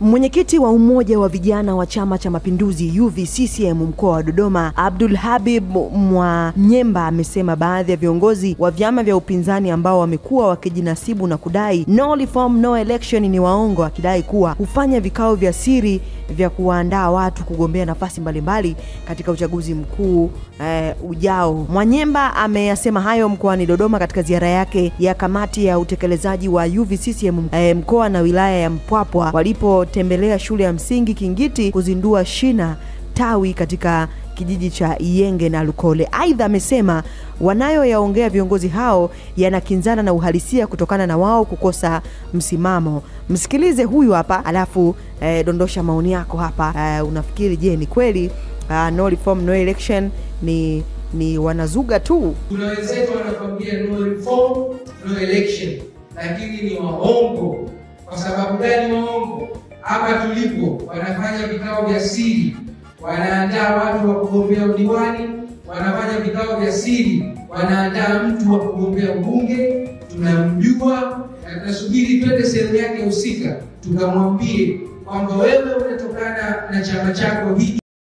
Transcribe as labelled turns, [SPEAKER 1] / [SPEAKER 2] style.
[SPEAKER 1] Mwenyekiti wa umoja wa vijana wa Chama cha Mapinduzi UVCCM mkoa wa Dodoma, Abdul Habib Mwanyemba amesema baadhi ya viongozi wa vyama vya upinzani ambao wamekuwa wakijinasibu na kudai no reform no election ni waongo, akidai kuwa hufanya vikao vya siri vya kuandaa watu kugombea nafasi mbalimbali katika uchaguzi mkuu ujao. Mwanyemba ameyasema hayo mkoani Dodoma katika ziara yake ya kamati ya utekelezaji wa UVCCM mkoa na wilaya ya Mpwapwa walipotembelea shule ya msingi Kingiti kuzindua shina tawi katika kijiji cha Iyenge na Lukole. Aidha amesema wanayoyaongea viongozi hao yanakinzana na uhalisia kutokana na wao kukosa msimamo. Msikilize huyu hapa alafu dondosha maoni yako hapa. Unafikiri je, ni kweli no reform no election ni wanazuga tu?
[SPEAKER 2] Kuna wenzetu wanakwambia no reform no election, lakini ni waongo. Kwa sababu gani waongo? Hapa tulipo wanafanya vikao vya siri, wanaandaa watu wa kugombea udiwani, wanafanya vikao vya siri, wanaandaa mtu wa kugombea ubunge, tunamjua na tunasubiri twende sehemu yake husika tukamwambie kwamba wewe unatokana na chama chako hiki